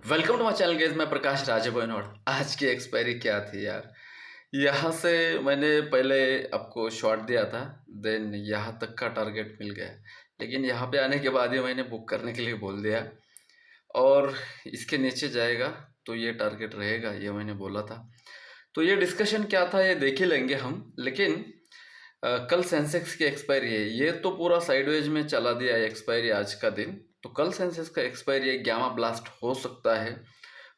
Welcome to my channel guys. मैं प्रकाश राजे बोयनोड। आज की एक्सपायरी क्या थी यार। यहाँ से मैंने पहले आपको शॉर्ट दिया था, देन यहाँ तक का टारगेट मिल गया, लेकिन यहाँ पे आने के बाद ही मैंने बुक करने के लिए बोल दिया और इसके नीचे जाएगा तो ये टारगेट रहेगा, ये मैंने बोला था। तो ये डिस्कशन क्या था ये देख ही लेंगे हम, लेकिन कल सेंसेक्स की एक्सपायरी है। ये तो पूरा साइडवेज में चला दिया है एक्सपायरी आज का दिन। तो कल सेंसेक्स का एक्सपायरी है, गामा ब्लास्ट हो सकता है।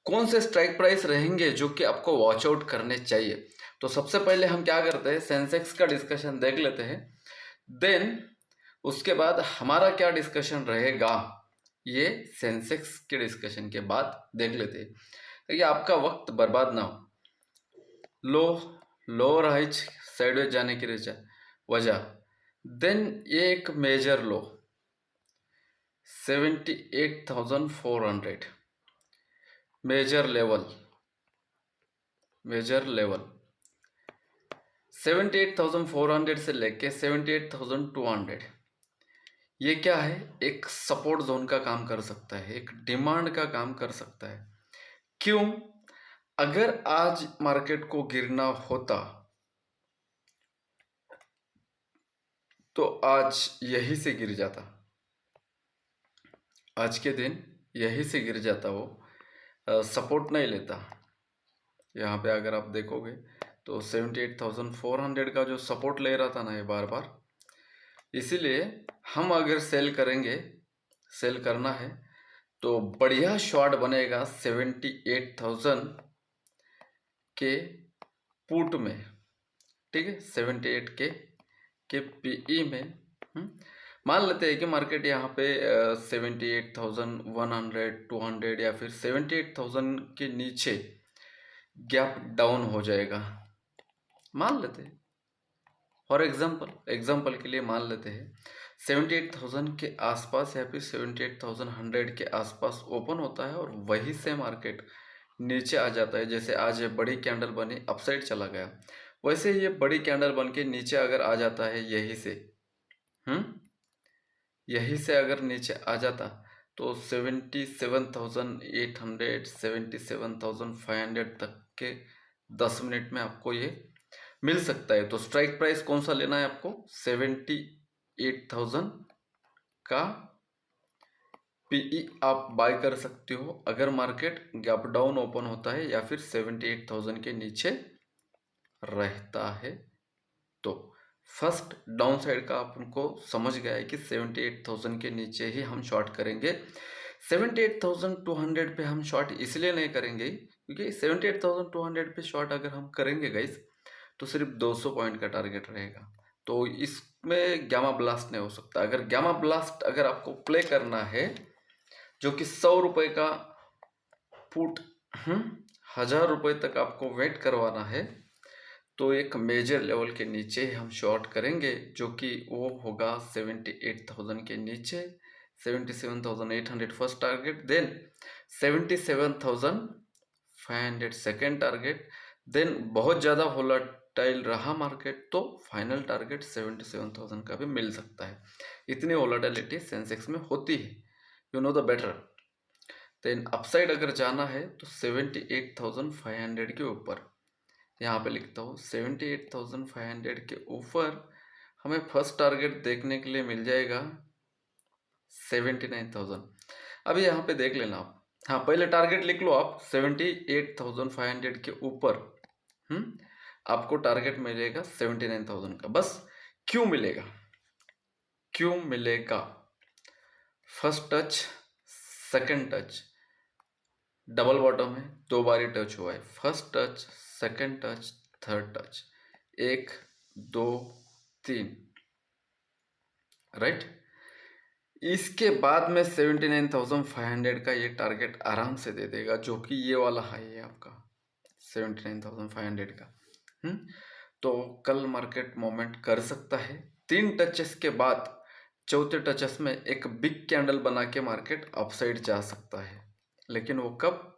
कौन से स्ट्राइक प्राइस रहेंगे जो कि आपको वॉच आउट करने चाहिए। तो सबसे पहले हम क्या करते हैं, सेंसेक्स का डिस्कशन देख लेते हैं, देन उसके बाद हमारा क्या डिस्कशन रहेगा ये सेंसेक्स के डिस्कशन के बाद देख लेते हैं, ताकि आपका वक्त बर्बाद ना हो। लो लोअर हाइच साइडवेज जाने की वजह, देन ये एक मेजर लो 78,400, मेजर लेवल 78,400 से लेके 78,200, ये क्या है, एक सपोर्ट जोन का काम कर सकता है, एक डिमांड का काम कर सकता है। क्यों? अगर आज मार्केट को गिरना होता तो आज यहीं से गिर जाता, आज के दिन यहीं से गिर जाता, वो सपोर्ट नहीं लेता। यहाँ पे अगर आप देखोगे तो 78,400 का जो सपोर्ट ले रहा था ना ये बार बार, इसीलिए हम अगर सेल करेंगे, सेल करना है तो बढ़िया शॉट बनेगा 78,000 के पुट में, ठीक है। 78 के पीई में मान लेते हैं कि मार्केट यहाँ पे 78,100 200 या फिर 78,000 के नीचे गैप डाउन हो जाएगा, मान लेते हैं। फॉर एग्जाम्पल के लिए मान लेते हैं 78,000 के आसपास या फिर 78,100 के आसपास ओपन होता है और वहीं से मार्केट नीचे आ जाता है। जैसे आज ये बड़ी कैंडल बनी, अपसाइड चला गया, वैसे ये बड़ी कैंडल बन के नीचे अगर आ जाता है यहीं से, यहीं से अगर नीचे आ जाता तो 77,800 77,500 तक के 10 मिनट में आपको ये मिल सकता है। तो स्ट्राइक प्राइस कौन सा लेना है आपको, 78,000 का पीई आप बाय कर सकते हो अगर मार्केट गैप डाउन ओपन होता है या फिर 78,000 के नीचे रहता है। तो फर्स्ट डाउन साइड का आपको समझ गया है कि 78,000 के नीचे ही हम शॉर्ट करेंगे। 78,200 पे हम शॉर्ट इसलिए नहीं करेंगे क्योंकि 78,200 पे शॉर्ट अगर हम करेंगे गाइस तो सिर्फ 200 पॉइंट का टारगेट रहेगा, तो इसमें गामा ब्लास्ट नहीं हो सकता। अगर गामा ब्लास्ट अगर आपको प्ले करना है जो कि 100 रुपये का पुट 1,000 रुपये तक आपको वेट करवाना है, तो एक मेजर लेवल के नीचे हम शॉर्ट करेंगे जो कि वो होगा 78,000 के नीचे, 77,800 first target, then 77,500 second target, then बहुत ज़्यादा वोलेटाइल रहा मार्केट तो फाइनल टारगेट 77,000 का भी मिल सकता है। इतनी वोलेटिलिटी सेंसेक्स में होती है, you know the better. Then upside अगर जाना है तो 78,500 के ऊपर, यहाँ पे लिखता हूँ 78,500 के ऊपर हमें फर्स्ट टारगेट देखने के लिए मिल जाएगा 79,000। अभी यहाँ पे देख लेना आप, हाँ पहले टारगेट लिख लो आप 78,500 के ऊपर आपको टारगेट मिलेगा 79,000 का। बस क्यों मिलेगा, क्यों मिलेगा, first touch second touch double bottom है, 2 बार ही टच हुआ है, first touch second touch third touch, 1 2 3, right. इसके बाद में 79,500 का ये टारगेट आराम से दे देगा जो कि ये वाला हाई है आपका 79,500 का। तो कल मार्केट मोमेंट कर सकता है। 3 टचेस के बाद चौथे टचेस में एक बिग कैंडल बना के मार्केट अपसाइड जा सकता है, लेकिन वो कब,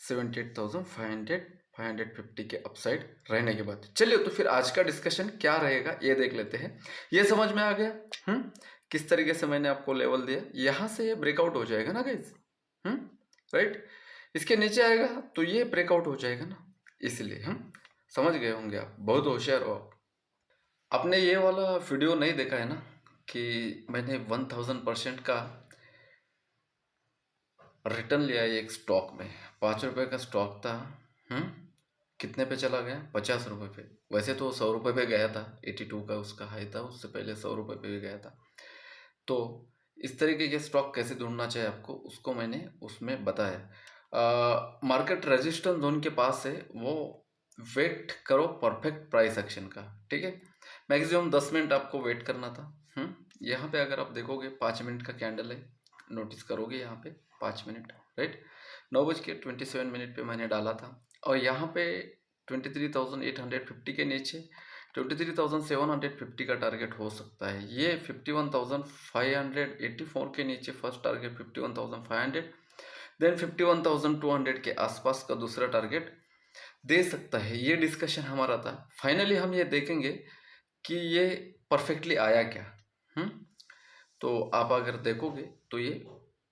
78,500 550 के अपसाइड रहने के बाद। चलिए तो फिर आज का डिस्कशन क्या रहेगा ये देख लेते हैं। ये समझ में आ गया किस तरीके से मैंने आपको लेवल दिया, यहाँ से ये ब्रेकआउट हो जाएगा ना गाइज, राइट। इसके नीचे आएगा तो ये ब्रेकआउट हो जाएगा ना, इसलिए हम समझ गए होंगे, आप बहुत होशियार हो आप। आपने ये वाला वीडियो नहीं देखा है ना कि मैंने 1000% का रिटर्न लिया है एक स्टॉक में। 5 रुपए का स्टॉक था। हम्म कितने पे चला गया? 50 रुपए पे। वैसे तो 100 रुपए पे गया था, 82 का उसका हाई था, उससे पहले 100 रुपए पे भी गया था। तो इस तरीके के स्टॉक कैसे ढूंढना चाहिए आपको, उसको मैंने उसमें बताया। मार्केट रेजिस्टेंस जोन के पास है, वो वेट करो परफेक्ट प्राइस एक्शन का, ठीक है। मैक्सिमम 10 मिनट आपको वेट करना था। यहाँ पे अगर आप देखोगे 5 मिनट का कैंडल है, नोटिस करोगे यहाँ पे 5 मिनट, राइट। 9:27 पे मैंने डाला था, और यहाँ पे 23,850 के नीचे 23,750 का टारगेट हो सकता है। ये 51,584 के नीचे फर्स्ट टारगेट 51,500, देन 51,200 के आसपास का दूसरा टारगेट दे सकता है। ये डिस्कशन हमारा था। फाइनली हम ये देखेंगे कि ये परफेक्टली आया क्या। तो आप अगर देखोगे तो ये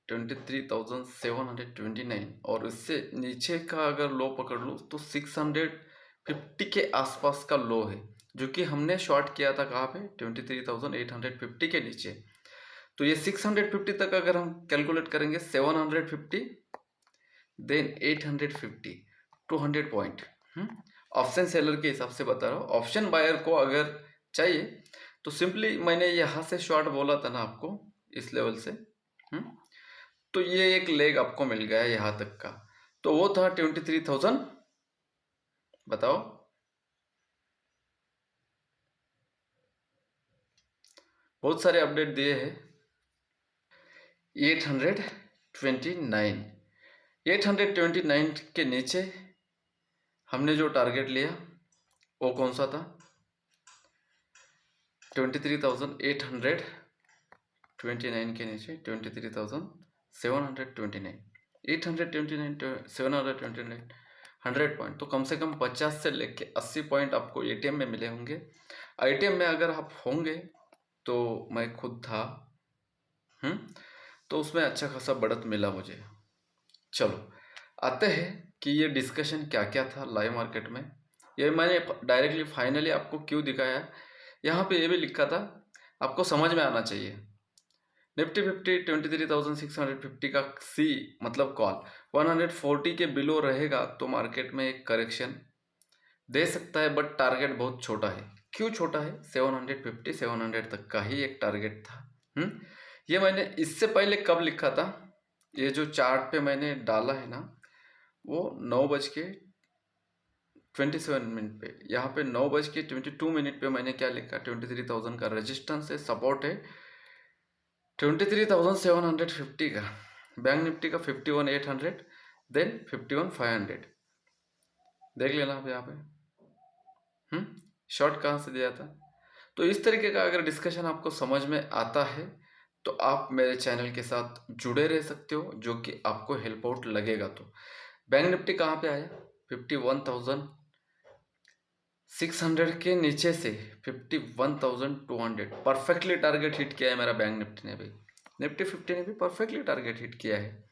23,729, और इससे नीचे का अगर लो पकड़ लो तो 650 के आसपास का लो है, जो कि हमने शॉर्ट किया था कहाँ पे? 23,850 के नीचे। तो ये 650 तक अगर हम कैलकुलेट करेंगे, 750 देन 850, 200 पॉइंट। ऑप्शन सेलर के हिसाब से बता रहा हूँ। ऑप्शन बायर को अगर चाहिए तो सिंपली मैंने यहाँ से शॉर्ट बोला था ना आपको, इस लेवल से। तो ये एक लेग आपको मिल गया यहाँ तक का, तो वो था 23,000। बताओ, बहुत सारे अपडेट दिए हैं। 829, 829 के नीचे हमने जो टारगेट लिया वो कौन सा था? 23,829 के नीचे 23,729, 829, 729, 100 पॉइंट। तो कम से कम 50 से लेके 80 पॉइंट आपको एटीएम में मिले होंगे। एटीएम में अगर आप होंगे तो मैं खुद था, तो उसमें अच्छा खासा बढ़त मिला मुझे। चलो आते हैं कि ये डिस्कशन क्या क्या था लाइव मार्केट में। ये मैंने डायरेक्टली फाइनली आपको क्यों दिखाया, यहाँ पे ये भी लिखा था, आपको समझ में आना चाहिए। निफ्टी 50 23,650 का सी मतलब कॉल 140 के बिलो रहेगा तो मार्केट में एक करेक्शन दे सकता है, बट टारगेट बहुत छोटा है। क्यों छोटा है? 750 700 तक का ही एक टारगेट था। ये मैंने इससे पहले कब लिखा था? ये जो चार्ट पे मैंने डाला है ना, वो 9:27 पे, यहाँ पे 9:22 पे मैंने क्या लिखा? 23,000 का रेजिस्टेंस है, सपोर्ट है 23,750 का। बैंक निफ्टी का 51,800, देन 51,500। देख लेना आप यहाँ पे। शॉर्ट कहाँ से दिया था? तो इस तरीके का अगर डिस्कशन आपको समझ में आता है तो आप मेरे चैनल के साथ जुड़े रह सकते हो, जो कि आपको हेल्प आउट लगेगा। तो बैंक निफ्टी कहाँ पे आया? 51,600 के नीचे से 51,200 परफेक्टली टारगेट हिट किया है मेरा बैंक निफ्टी ने भी। निफ्टी 50 ने भी परफेक्टली टारगेट हिट किया है।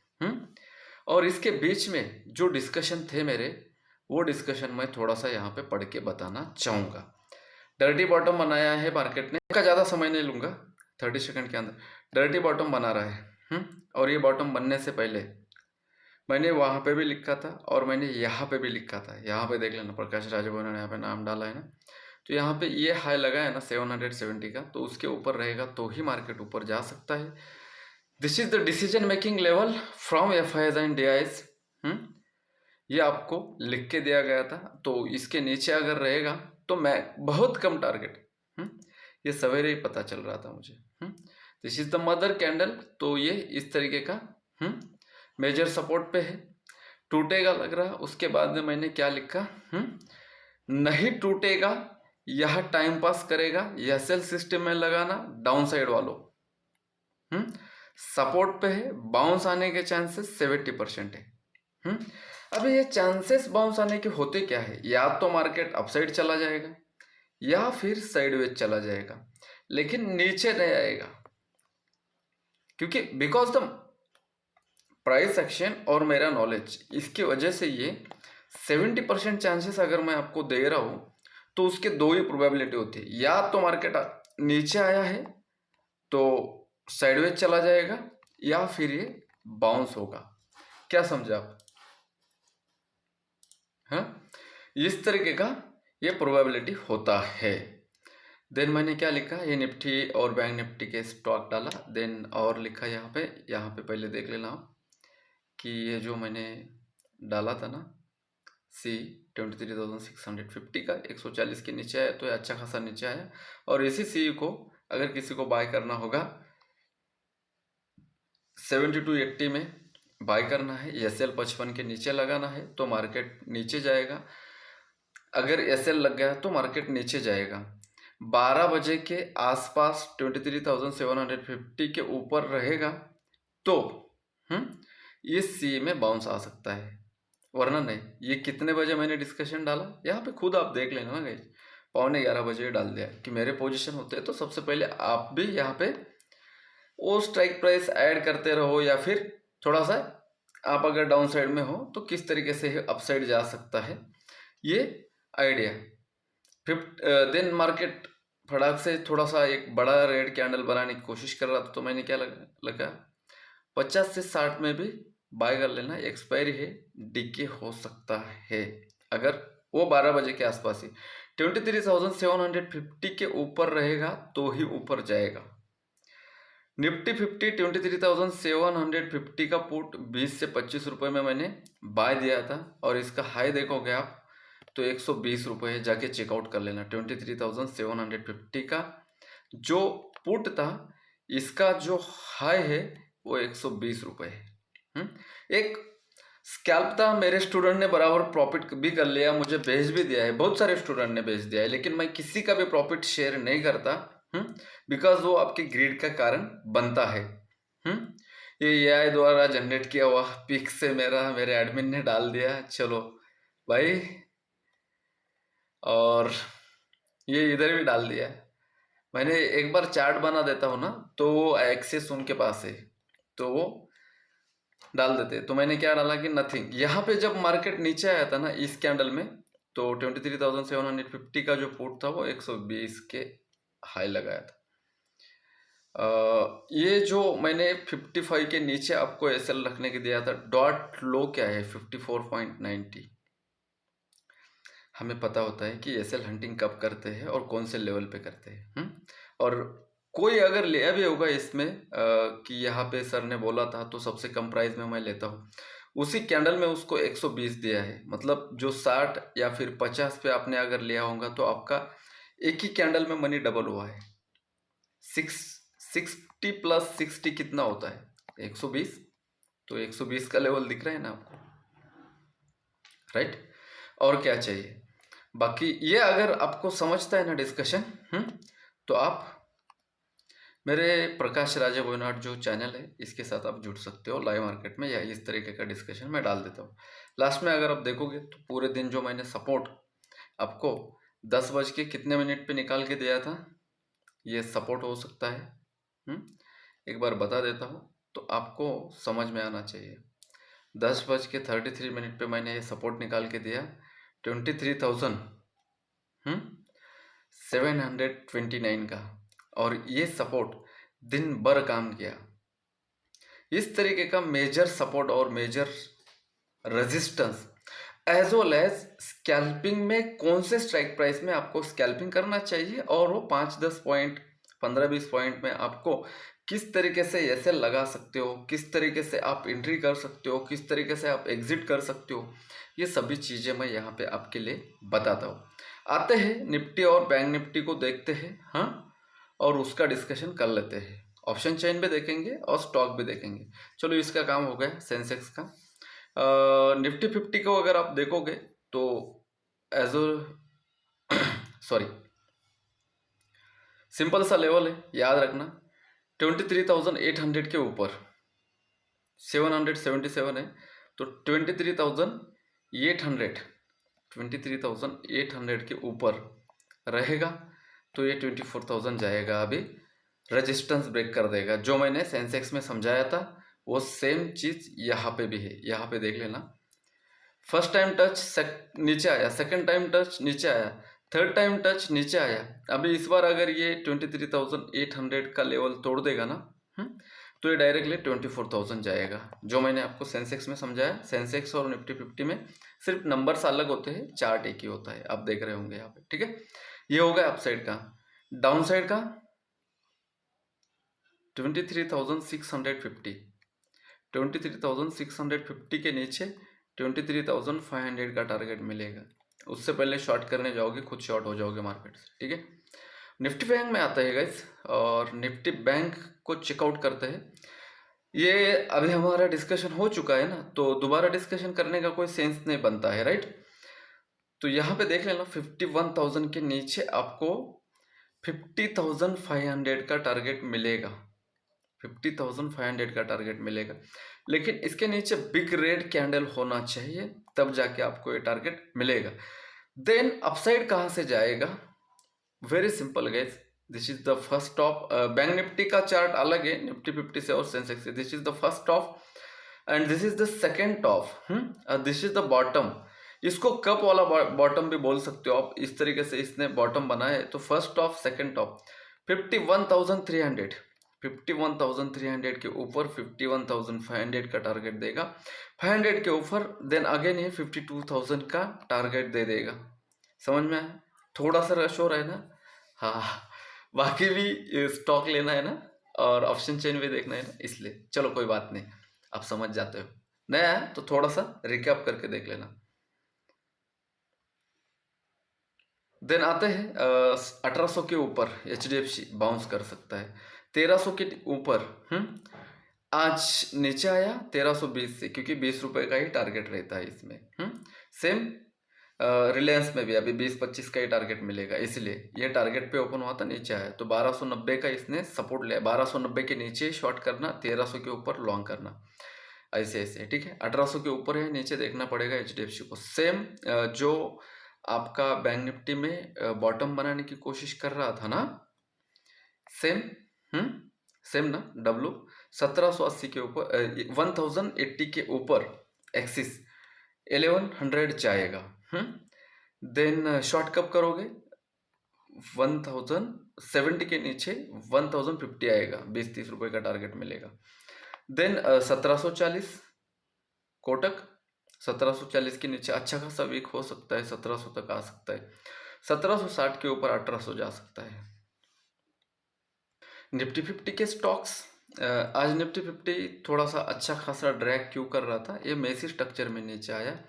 और इसके बीच में जो डिस्कशन थे मेरे, वो डिस्कशन मैं थोड़ा सा यहाँ पे पढ़ के बताना चाहूँगा। डर्टी बॉटम बनाया है मार्केट ने, का ज़्यादा समय नहीं लूँगा, 30 सेकंड के अंदर डर्टी बॉटम बना रहा है। और ये बॉटम बनने से पहले मैंने वहाँ पे भी लिखा था और मैंने यहाँ पे भी लिखा था। यहाँ पे देख लेना, प्रकाश राजभवन ने यहाँ पे नाम डाला है ना। तो यहाँ पे ये हाई लगा है ना 770 का, तो उसके ऊपर रहेगा तो ही मार्केट ऊपर जा सकता है। This is the decision making level from FIs and DIs। ये आपको लिख के दिया गया था। तो इसके नीचे अगर रहेगा तो मैं बहुत कम टारगेट, ये सवेरे ही पता चल रहा था मुझे। This is the mother candle, तो ये इस तरीके का मेजर सपोर्ट पे है। टूटेगा लग रहा। उसके बाद में मैंने क्या लिखा? नहीं टूटेगा, यह टाइम पास करेगा, यह सेल सिस्टम में लगाना, डाउन साइड वालों सपोर्ट पे है, बाउंस आने के चांसेस 70% है। अब ये चांसेस बाउंस आने के होते क्या है? या तो मार्केट अपसाइड चला जाएगा या फिर साइडवेज चला जाएगा, लेकिन नीचे नहीं आएगा, क्योंकि बिकॉज द प्राइस एक्शन और मेरा नॉलेज, इसकी वजह से ये 70% चांसेस अगर मैं आपको दे रहा हूँ तो उसके दो ही प्रोबेबिलिटी होती है, या तो मार्केट नीचे आया है तो साइडवेज चला जाएगा या फिर ये बाउंस होगा। क्या समझे आप? हाँ, इस तरीके का ये प्रोबेबिलिटी होता है। देन मैंने क्या लिखा, ये निफ्टी और बैंक निफ्टी के स्टॉक डाला। देन और लिखा यहाँ पे पहले देख लेना आप कि ये जो मैंने डाला था ना सी 23,650 का 140 के नीचे आया, तो ये अच्छा खासा नीचे आया। और इसी सी को अगर किसी को बाय करना होगा 70 to 80 में बाय करना है, SL 55 के नीचे लगाना है तो मार्केट नीचे जाएगा। अगर SL लग गया तो मार्केट नीचे जाएगा। 12 बजे के आसपास 23,750 के ऊपर रहेगा तो इस सी में बाउंस आ सकता है, वरना नहीं। ये कितने बजे मैंने डिस्कशन डाला यहाँ पे खुद आप देख लेना ना गाइस, 11:15 बजे डाल दिया कि मेरे पोजीशन होते हैं तो सबसे पहले आप भी यहाँ पे वो स्ट्राइक प्राइस ऐड करते रहो, या फिर थोड़ा सा आप अगर डाउन साइड में हो तो किस तरीके से अप साइड जा सकता है, ये आइडिया। देन मार्केट फटाक से थोड़ा सा एक बड़ा रेड कैंडल बनाने की कोशिश कर रहा था, तो मैंने क्या लगा 50 से 60 में भी बाय कर लेना, एक्सपायरी है, डीके हो सकता है। अगर वो 12 बजे के आसपास ही 23,750 के ऊपर रहेगा तो ही ऊपर जाएगा। निफ्टी 50 23,750 का पुट 20 से 25 रुपये में मैंने बाय दिया था, और इसका हाई देखोगे आप तो 120 रुपये है, जाके चेकआउट कर लेना। 23,750 का जो पुट था, इसका जो हाई है वो 120 रुपये है। एक स्कैल्प था, मेरे स्टूडेंट ने बराबर प्रॉफिट भी कर लिया, मुझे भेज भी दिया है, बहुत सारे स्टूडेंट ने भेज दिया है, लेकिन मैं किसी का भी प्रॉफिट शेयर नहीं करता, बिकॉज वो आपके ग्रीड का कारण बनता है। ये AI द्वारा जनरेट किया हुआ पिक से मेरे एडमिन ने डाल दिया, चलो भाई, और ये इधर भी डाल दिया। मैंने एक बार चार्ट बना देता हूँ ना, तो वो एक्सेस उनके पास है तो वो डाल देते। तो मैंने क्या डाला कि नथिंग। यहाँ पे जब मार्केट नीचे आया था ना इस कैंडल में, तो 23,750 का जो पुट था वो 120 के हाई लगाया था। ये जो मैंने 55 के नीचे आपको SL रखने के दिया था, डॉट लो क्या है 54.90। हमें पता होता है कि SL हंटिंग कब करते हैं और कौन से लेवल पे करते हैं। और कोई अगर लिया भी होगा इसमें कि यहाँ पे सर ने बोला था तो सबसे कम प्राइस में मैं लेता हूँ, उसी कैंडल में उसको 120 दिया है। मतलब जो 60 या फिर 50 पे आपने अगर लिया होगा तो आपका एक ही कैंडल में मनी डबल हुआ है। 60 प्लस 60 कितना होता है? 120। तो 120 का लेवल दिख रहा है ना आपको, राइट? और क्या चाहिए? बाकी ये अगर आपको समझता है ना डिस्कशन, तो आप मेरे प्रकाश राजा बोयनाट जो चैनल है इसके साथ आप जुड़ सकते हो लाइव मार्केट में, या इस तरीके का डिस्कशन मैं डाल देता हूँ। लास्ट में अगर आप देखोगे तो पूरे दिन जो मैंने सपोर्ट आपको 10 बज के कितने मिनट पे निकाल के दिया था, ये सपोर्ट हो सकता है। एक बार बता देता हूँ तो आपको समझ में आना चाहिए। 10 बज के 33 मिनट पे मैंने ये सपोर्ट निकाल के दिया 23,729 का, और ये सपोर्ट दिन भर काम किया। इस तरीके का मेजर सपोर्ट और major resistance as well as scalping में कौन से स्ट्राइक प्राइस में आपको स्कैल्पिंग करना चाहिए, और वो 5-10 पॉइंट 15-20 पॉइंट में आपको किस तरीके से SL लगा सकते हो, किस तरीके से आप एंट्री कर सकते हो, किस तरीके से आप एग्जिट कर सकते हो, ये सभी चीज़ें मैं यहाँ पे आपके लिए बताता हूँ। आते हैं निफ्टी और बैंक निफ्टी को देखते हैं, और उसका डिस्कशन कर लेते हैं। ऑप्शन चेन भी देखेंगे और स्टॉक भी देखेंगे। चलो इसका काम हो गया सेंसेक्स का। निफ्टी 50 को अगर आप देखोगे तो सॉरी, सिंपल सा लेवल है, याद रखना 23,800 के ऊपर 777 है, तो 23,800 के ऊपर रहेगा तो ये 24,000 जाएगा, अभी रेजिस्टेंस ब्रेक कर देगा। जो मैंने सेंसेक्स में समझाया था वो सेम चीज़ यहाँ पे भी है। यहाँ पे देख लेना, फर्स्ट टाइम टच नीचे आया, सेकंड टाइम टच नीचे आया, थर्ड टाइम टच नीचे आया। अभी इस बार अगर ये 23,800 का लेवल तोड़ देगा ना, तो ये डायरेक्टली 24,000 जाएगा। जो मैंने आपको सेंसेक्स में समझाया, सेंसेक्स और निफ्टी 50 में सिर्फ नंबर्स अलग होते हैं, चार्ट एक ही होता है। आप देख रहे होंगे यहाँ पे, ठीक है। ये हो गया अपसाइड का। डाउन साइड का 23,650, 23,650 के नीचे 23,500 का टारगेट मिलेगा। उससे पहले शॉर्ट करने जाओगे, खुद शॉर्ट हो जाओगे मार्केट से, ठीक है। निफ्टी बैंक में आता है गाइस, और निफ्टी बैंक को चेकआउट करते हैं। ये अभी हमारा डिस्कशन हो चुका है ना, तो दोबारा डिस्कशन करने का कोई सेंस नहीं बनता है, राइट। तो यहाँ पे देख लेना, 51,000 के नीचे आपको 50,500 का टारगेट मिलेगा, 50,500 का टारगेट मिलेगा। लेकिन इसके नीचे बिग रेड कैंडल होना चाहिए, तब जाके आपको ये टारगेट मिलेगा। देन अपसाइड कहाँ से जाएगा? Very simple guys, this is the first top. Bank Nifty का चार्ट अलग है निफ्टी 50 से और सेंसेक्स से। This is the first top and this is the second top, this is the bottom. इसको कप वाला बॉटम भी बोल सकते हो आप, इस तरीके से इसने बॉटम बनाया है। तो फर्स्ट टॉप, सेकेंड टॉप, 51,300, 51,300 के ऊपर 51,500 का टारगेट देगा। 500 के ऊपर देन अगेन ये 52,000 का टारगेट दे देगा। समझ में आया? थोड़ा सा रश हो रहा है ना? हाँ, बाकी भी स्टॉक लेना है ना, और ऑप्शन चेन भी देखना है ना, इसलिए चलो कोई बात नहीं, आप समझ जाते हो। नया है तो थोड़ा सा रिकैप करके देख लेना। देन आते हैं 1800 के ऊपर HDFC बाउंस कर सकता है। 1300 के ऊपर आज नीचे आया 1320 से, क्योंकि 20 रुपए का ही टारगेट रहता है इसमें। सेम रिलायंस में भी अभी 20-25 का ही टारगेट मिलेगा, इसलिए ये टारगेट पे ओपन हुआ था, नीचे आया। तो 1290 का इसने सपोर्ट लिया, 1290 के नीचे शॉर्ट करना, 1300 के ऊपर लॉन्ग करना, ऐसे ऐसे, ठीक है। 1800 के ऊपर है, नीचे देखना पड़ेगा HDFC को। सेम जो आपका बैंक निफ्टी में बॉटम बनाने की कोशिश कर रहा था ना, सेम सेम ना, W 1780 के ऊपर 1080 के ऊपर एक्सिस 1100 जाएगा। देन शॉर्ट कब करोगे? 1070 के नीचे 1050 आएगा, 20-30 रुपए का टारगेट मिलेगा। देन 1740 कोटक, 1740 के नीचे अच्छा खासा वीक हो सकता है, 1700 तक आ सकता है। 1760 के ऊपर 1800 जा सकता है। निफ्टी 50 के स्टॉक्स, आज निफ्टी 50 थोड़ा सा अच्छा खासा ड्रैग क्यों कर रहा था? ये मेसी स्ट्रक्चर में नीचे आया,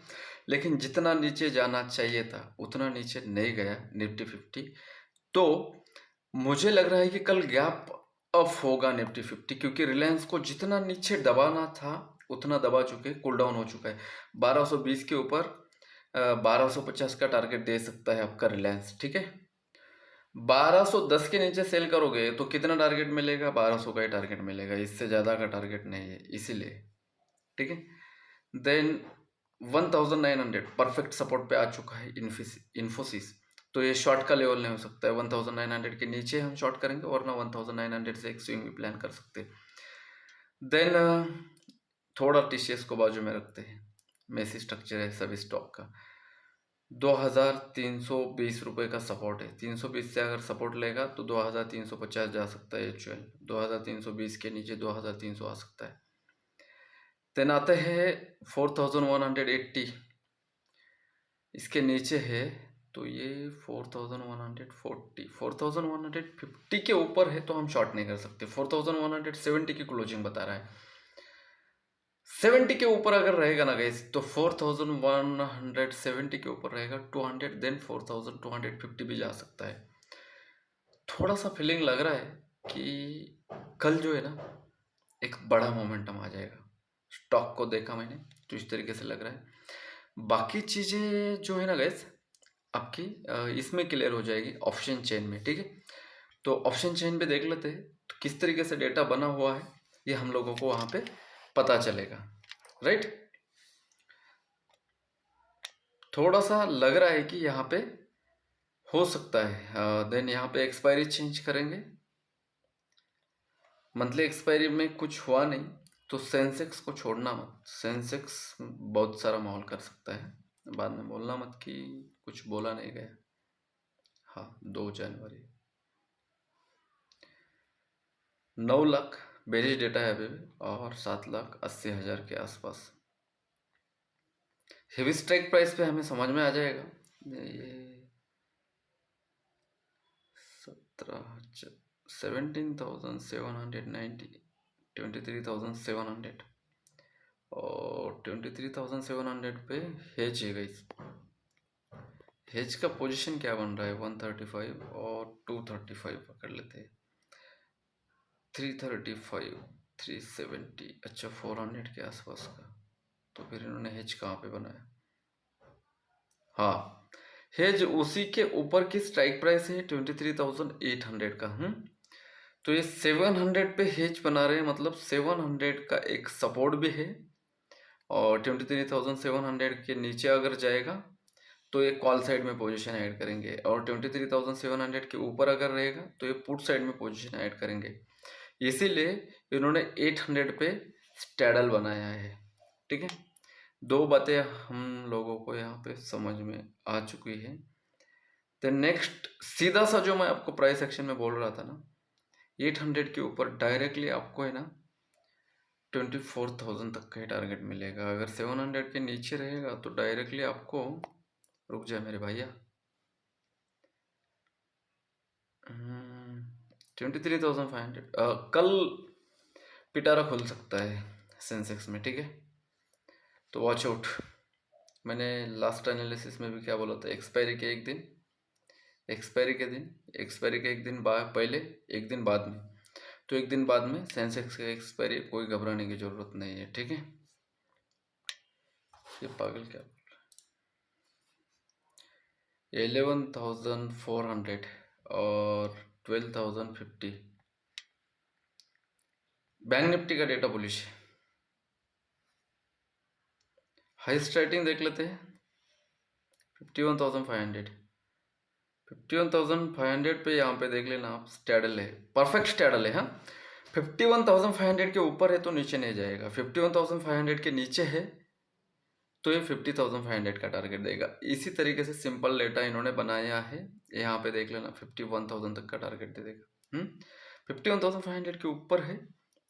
लेकिन जितना नीचे जाना चाहिए था उतना नीचे नहीं गया निफ्टी 50। तो मुझे लग रहा है कि कल गैप अप होगा निफ्टी 50, क्योंकि रिलायंस को जितना नीचे दबाना था उतना दबा चुके, कूल डाउन हो चुका है। 1220 के ऊपर 1250 का टारगेट दे सकता है आपका रिलायंस, ठीक है। 1210 के नीचे सेल करोगे तो कितना टारगेट मिलेगा? 1200 का ही टारगेट मिलेगा, इससे ज़्यादा का टारगेट नहीं है, इसीलिए, ठीक है। देन 1900 परफेक्ट सपोर्ट पे आ चुका है इन्फोसिस, तो ये शॉर्ट का लेवल नहीं हो सकता है। 1900 के नीचे हम शॉर्ट करेंगे, वरना 1900 से एक स्विंग भी प्लान कर सकते हैं। देन थोड़ा TCS को बाजू में रखते हैं, मेसी स्ट्रक्चर है सभी स्टॉक का। 2320 रुपये का सपोर्ट है, 320 से अगर सपोर्ट लेगा तो 2350 जा सकता है HUL, 2320 के नीचे 2300 आ सकता है। देन आते हैं 4180, इसके नीचे है तो ये 4140, 4150 के ऊपर है तो हम शॉर्ट नहीं कर सकते। 4170 की क्लोजिंग बता रहा है। 70 के ऊपर अगर रहेगा ना गाइस, तो 4170 के ऊपर रहेगा 200, देन 4250 भी जा सकता है। थोड़ा सा फीलिंग लग रहा है कि कल जो है ना, एक बड़ा मोमेंटम आ जाएगा। स्टॉक को देखा मैंने तो इस तरीके से लग रहा है। बाकी चीज़ें जो है ना गाइस, आपकी इसमें क्लियर हो जाएगी ऑप्शन चेन में, ठीक है। तो ऑप्शन चेन पे देख लेते हैं तो किस तरीके से डेटा बना हुआ है, ये हम लोगों को वहाँ पे पता चलेगा, राइट। थोड़ा सा लग रहा है कि यहाँ पे हो सकता है। देन यहाँ पे एक्सपायरी चेंज करेंगे, मंथली एक्सपायरी में कुछ हुआ नहीं, तो सेंसेक्स को छोड़ना मत, सेंसेक्स बहुत सारा माहौल कर सकता है, बाद में बोलना मत कि कुछ बोला नहीं गया। हाँ, 2 जनवरी 9 लाख बेरिज डेटा है अभी भी, और 7,80,000 के आसपास। हेवी स्ट्राइक प्राइस पे हमें समझ में आ जाएगा। ये 17,790, 23,700 और 23,700 पे हेज है गाइस। हेज का पोजीशन क्या बन रहा है? 135 और 235 पकड़ लेते हैं। 335, 370, अच्छा 400 के आसपास का। तो फिर इन्होंने हेज कहाँ पे बनाया? हाँ, हेज उसी के ऊपर की स्ट्राइक प्राइस है 23,800 का। तो ये 700 पे हेज बना रहे हैं, मतलब 700 का एक सपोर्ट भी है, और 23,700 के नीचे अगर जाएगा तो ये कॉल साइड में पोजीशन ऐड करेंगे, और 23,700 के ऊपर अगर रहेगा तो ये पुट साइड में पोजीशन ऐड करेंगे। इसीलिए इन्होंने 800 पे स्टैडल बनाया है। ठीक है, दो बातें हम लोगों को यहाँ पे समझ में आ चुकी है। तो नेक्स्ट सीधा सा जो मैं आपको प्राइस एक्शन में बोल रहा था ना, 800 के ऊपर डायरेक्टली आपको है ना 24,000 तक का ही टारगेट मिलेगा। अगर 700 के नीचे रहेगा तो डायरेक्टली आपको, रुक जाए मेरे भैया, 23,500 कल पिटारा खुल सकता है सेंसेक्स में। ठीक है, तो वॉच आउट। मैंने लास्ट एनालिसिस में भी क्या बोला था? एक्सपायरी के एक दिन, एक्सपायरी के एक दिन बाद पहले, एक दिन बाद में, तो एक दिन बाद में सेंसेक्स का एक्सपायरी, कोई घबराने की जरूरत नहीं है। ठीक है, ये पागल क्या, 11,400 और 12,050। बैंक निफ्टी का डेटा बुलिश है। हाईएस्ट रेटिंग देख लेते हैं, 51,500। 51,500 पे यहाँ पे देख लेना आप, स्टैडल है, परफेक्ट स्टैडल है। हाँ, 51,500 के ऊपर है तो नीचे नहीं जाएगा, 51,500 के नीचे है तो ये 50,500 का टारगेट देगा। इसी तरीके से सिंपल डेटा इन्होंने बनाया है, यहाँ पे देख लेना 51,000 तक का टारगेट दे देगा। 51,500 के ऊपर है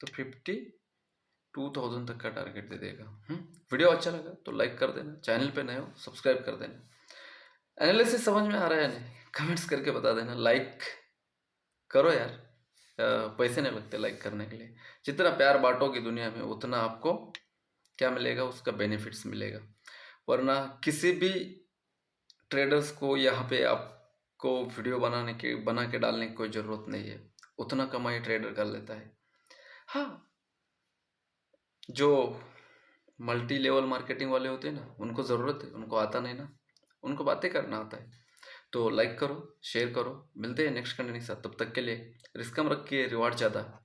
तो 52,000 तक का टारगेट दे देगा। वीडियो अच्छा लगा तो लाइक कर देना, चैनल पे नए हो सब्सक्राइब कर देना। एनालिसिस समझ में आ रहा है नहीं, कमेंट्स करके बता देना। लाइक करो यार, पैसे नहीं लगते लाइक करने के लिए। जितना प्यार बांटोगे दुनिया में उतना आपको क्या मिलेगा? उसका बेनिफिट्स मिलेगा। वरना किसी भी ट्रेडर्स को यहाँ पे आपको वीडियो बना के डालने की कोई ज़रूरत नहीं है, उतना कमाई ट्रेडर कर लेता है। हाँ, जो मल्टी लेवल मार्केटिंग वाले होते हैं ना, उनको ज़रूरत है, उनको आता नहीं ना, उनको बातें करना आता है। तो लाइक करो, शेयर करो, मिलते हैं नेक्स्ट कंटेंट के साथ। तब तक के लिए रिस्क कम रखिए, रिवार्ड ज़्यादा।